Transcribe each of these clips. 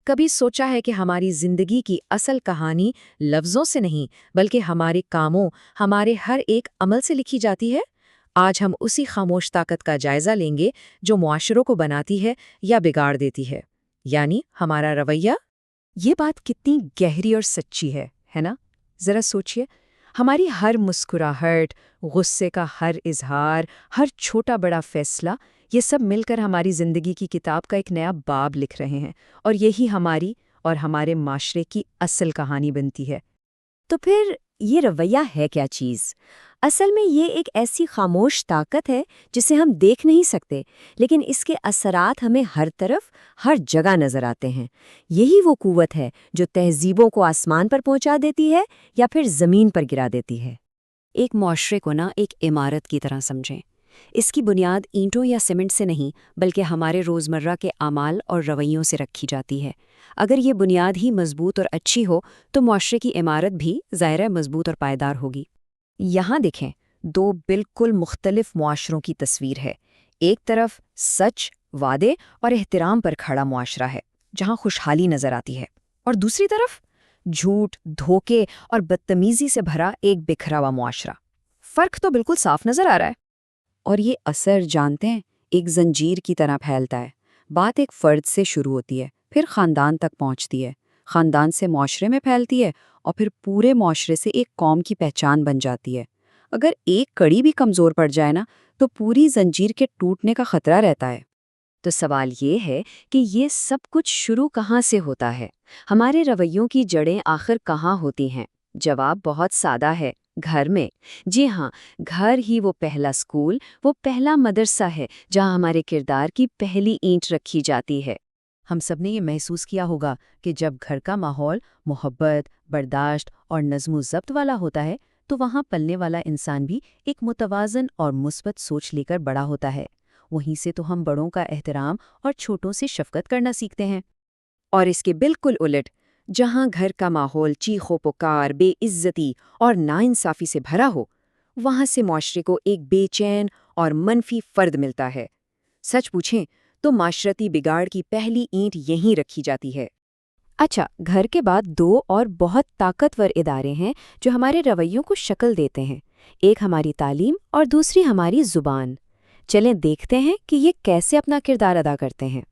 کبھی سوچا ہے کہ ہماری زندگی کی اصل کہانی لفظوں سے نہیں بلکہ ہمارے کاموں، ہمارے ہر ایک عمل سے لکھی جاتی ہے؟ آج ہم اسی خاموش طاقت کا جائزہ لیں گے جو معاشروں کو بناتی ہے یا بگاڑ دیتی ہے، یعنی ہمارا رویہ۔ یہ بات کتنی گہری اور سچی ہے نا؟ ذرا سوچئے، ہماری ہر مسکراہٹ، غصے کا ہر اظہار، ہر چھوٹا بڑا فیصلہ، یہ سب مل کر ہماری زندگی کی کتاب کا ایک نیا باب لکھ رہے ہیں، اور یہی ہماری اور ہمارے معاشرے کی اصل کہانی بنتی ہے۔ تو پھر یہ رویہ ہے کیا چیز؟ اصل میں یہ ایک ایسی خاموش طاقت ہے جسے ہم دیکھ نہیں سکتے، لیکن اس کے اثرات ہمیں ہر طرف، ہر جگہ نظر آتے ہیں۔ یہی وہ قوت ہے جو تہذیبوں کو آسمان پر پہنچا دیتی ہے یا پھر زمین پر گرا دیتی ہے۔ ایک معاشرے کو ایک عمارت کی طرح سمجھیں۔ اس کی بنیاد اینٹوں یا سیمنٹ سے نہیں بلکہ ہمارے روزمرہ کے اعمال اور رویوں سے رکھی جاتی ہے۔ اگر یہ بنیاد ہی مضبوط اور اچھی ہو تو معاشرے کی عمارت بھی ظاہر مضبوط اور پائیدار ہوگی۔ یہاں دیکھیں، دو بالکل مختلف معاشروں کی تصویر ہے۔ ایک طرف سچ، وعدے اور احترام پر کھڑا معاشرہ ہے جہاں خوشحالی نظر آتی ہے، اور دوسری طرف جھوٹ، دھوکے اور بدتمیزی سے بھرا ایک بکھرا ہوا معاشرہ۔ فرق تو بالکل صاف نظر آ رہا ہے۔ اور یہ اثر جانتے ہیں، ایک زنجیر کی طرح پھیلتا ہے۔ بات ایک فرد سے شروع ہوتی ہے، پھر خاندان تک پہنچتی ہے، خاندان سے معاشرے میں پھیلتی ہے، اور پھر پورے معاشرے سے ایک قوم کی پہچان بن جاتی ہے۔ اگر ایک کڑی بھی کمزور پڑ جائے تو پوری زنجیر کے ٹوٹنے کا خطرہ رہتا ہے۔ تو سوال یہ ہے کہ یہ سب کچھ شروع کہاں سے ہوتا ہے؟ ہمارے رویوں کی جڑیں آخر کہاں ہوتی ہیں؟ جواب بہت سادہ ہے، گھر میں۔ جی ہاں، گھر ہی وہ پہلا اسکول، وہ پہلا مدرسہ ہے جہاں ہمارے کردار کی پہلی اینٹ رکھی جاتی ہے۔ ہم سب نے یہ محسوس کیا ہوگا کہ جب گھر کا ماحول محبت، برداشت اور نظم و ضبط والا ہوتا ہے تو وہاں پلنے والا انسان بھی ایک متوازن اور مثبت سوچ لے کر بڑا ہوتا ہے۔ وہیں سے تو ہم بڑوں کا احترام اور چھوٹوں سے شفقت کرنا سیکھتے ہیں۔ اور اس کے بالکل الٹ، جہاں گھر کا ماحول چیخ و پکار، بے عزتی اور ناانصافی سے بھرا ہو، وہاں سے معاشرے کو ایک بے چین اور منفی فرد ملتا ہے۔ سچ پوچھیں تو معاشرتی بگاڑ کی پہلی اینٹ یہیں رکھی جاتی ہے۔ اچھا، گھر کے بعد دو اور بہت طاقتور ادارے ہیں جو ہمارے رویوں کو شکل دیتے ہیں۔ ایک ہماری تعلیم اور دوسری ہماری زبان۔ چلیں دیکھتے ہیں کہ یہ کیسے اپنا کردار ادا کرتے ہیں۔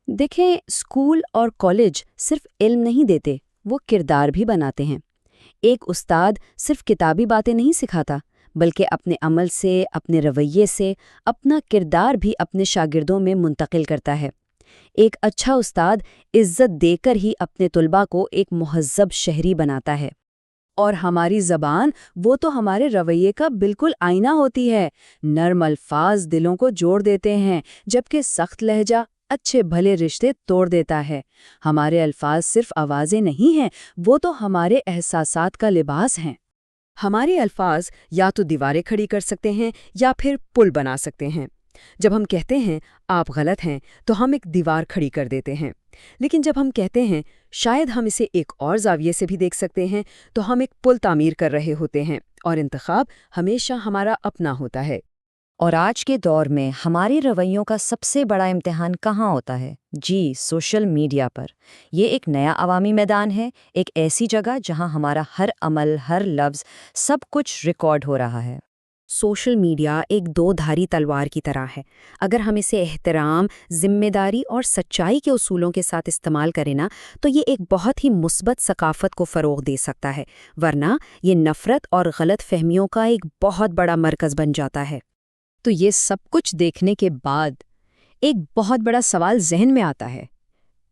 دیکھیں، اسکول اور کالج صرف علم نہیں دیتے، وہ کردار بھی بناتے ہیں۔ ایک استاد صرف کتابی باتیں نہیں سکھاتا، بلکہ اپنے عمل سے، اپنے رویے سے، اپنا کردار بھی اپنے شاگردوں میں منتقل کرتا ہے۔ ایک اچھا استاد عزت دے کر ہی اپنے طلباء کو ایک مہذب شہری بناتا ہے۔ اور ہماری زبان، وہ تو ہمارے رویے کا بالکل آئینہ ہوتی ہے۔ نرم الفاظ دلوں کو جوڑ دیتے ہیں، جبکہ سخت لہجہ اچھے بھلے رشتے توڑ دیتا ہے۔ ہمارے الفاظ صرف آوازیں نہیں ہیں، وہ تو ہمارے احساسات کا لباس ہیں۔ ہمارے الفاظ یا تو دیواریں کھڑی کر سکتے ہیں یا پھر پل بنا سکتے ہیں۔ جب ہم کہتے ہیں آپ غلط ہیں تو ہم ایک دیوار کھڑی کر دیتے ہیں، لیکن جب ہم کہتے ہیں شاید ہم اسے ایک اور زاویے سے بھی دیکھ سکتے ہیں تو ہم ایک پل تعمیر کر رہے ہوتے ہیں، اور انتخاب ہمیشہ ہمارا اپنا ہوتا ہے۔ اور آج کے دور میں ہمارے رویوں کا سب سے بڑا امتحان کہاں ہوتا ہے؟ جی، سوشل میڈیا پر۔ یہ ایک نیا عوامی میدان ہے، ایک ایسی جگہ جہاں ہمارا ہر عمل، ہر لفظ، سب کچھ ریکارڈ ہو رہا ہے۔ سوشل میڈیا ایک دو دھاری تلوار کی طرح ہے۔ اگر ہم اسے احترام، ذمہ داری اور سچائی کے اصولوں کے ساتھ استعمال کریں تو یہ ایک بہت ہی مثبت ثقافت کو فروغ دے سکتا ہے، ورنہ یہ نفرت اور غلط فہمیوں کا ایک بہت بڑا مرکز بن جاتا ہے۔ تو یہ سب کچھ دیکھنے کے بعد ایک بہت بڑا سوال ذہن میں آتا ہے،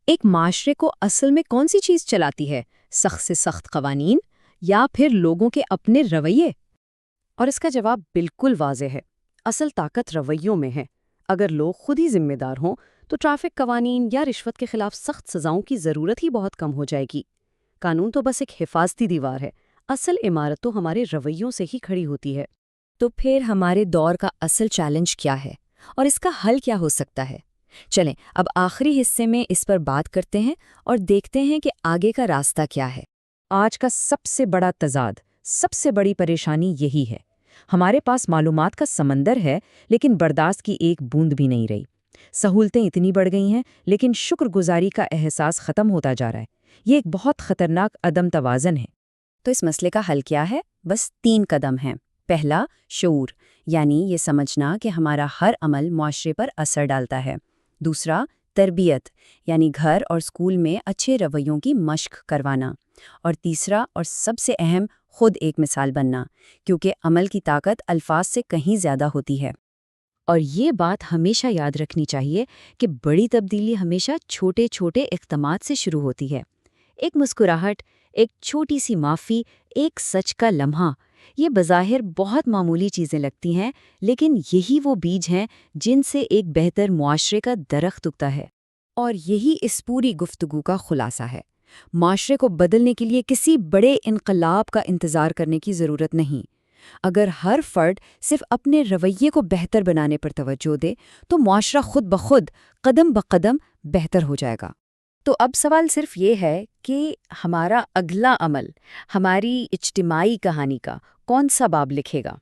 ایک معاشرے کو اصل میں کون سی چیز چلاتی ہے؟ سخت سے سخت قوانین یا پھر لوگوں کے اپنے رویے؟ اور اس کا جواب بالکل واضح ہے۔ اصل طاقت رویوں میں ہے۔ اگر لوگ خود ہی ذمہ دار ہوں تو ٹریفک قوانین یا رشوت کے خلاف سخت سزاؤں کی ضرورت ہی بہت کم ہو جائے گی۔ قانون تو بس ایک حفاظتی دیوار ہے، اصل عمارت تو ہمارے رویوں سے ہی کھڑی ہوتی ہے۔ تو پھر ہمارے دور کا اصل چیلنج کیا ہے اور اس کا حل کیا ہو سکتا ہے؟ چلیں اب آخری حصے میں اس پر بات کرتے ہیں اور دیکھتے ہیں کہ آگے کا راستہ کیا ہے۔ آج کا سب سے بڑا تضاد، سب سے بڑی پریشانی یہی ہے۔ ہمارے پاس معلومات کا سمندر ہے، لیکن برداشت کی ایک بوند بھی نہیں رہی۔ سہولتیں اتنی بڑھ گئی ہیں لیکن شکر گزاری کا احساس ختم ہوتا جا رہا ہے۔ یہ ایک بہت خطرناک عدم توازن ہے۔ تو اس مسئلے کا حل کیا ہے؟ بس 3 قدم ہیں۔ پہلا، شعور، یعنی یہ سمجھنا کہ ہمارا ہر عمل معاشرے پر اثر ڈالتا ہے۔ دوسرا، تربیت، یعنی گھر اور اسکول میں اچھے رویوں کی مشق کروانا۔ اور تیسرا اور سب سے اہم، خود ایک مثال بننا، کیونکہ عمل کی طاقت الفاظ سے کہیں زیادہ ہوتی ہے۔ اور یہ بات ہمیشہ یاد رکھنی چاہیے کہ بڑی تبدیلی ہمیشہ چھوٹے چھوٹے اقدامات سے شروع ہوتی ہے۔ ایک مسکراہٹ، ایک چھوٹی سی معافی، ایک سچ کا لمحہ، یہ بظاہر بہت معمولی چیزیں لگتی ہیں، لیکن یہی وہ بیج ہیں جن سے ایک بہتر معاشرے کا درخت اگتا ہے۔ اور یہی اس پوری گفتگو کا خلاصہ ہے۔ معاشرے کو بدلنے کے لیے کسی بڑے انقلاب کا انتظار کرنے کی ضرورت نہیں۔ اگر ہر فرد صرف اپنے رویے کو بہتر بنانے پر توجہ دے تو معاشرہ خود بخود قدم بقدم بہتر ہو جائے گا۔ تو اب سوال صرف یہ ہے کہ ہمارا اگلا عمل ہماری اجتماعی کہانی کا کون سا باب لکھے گا؟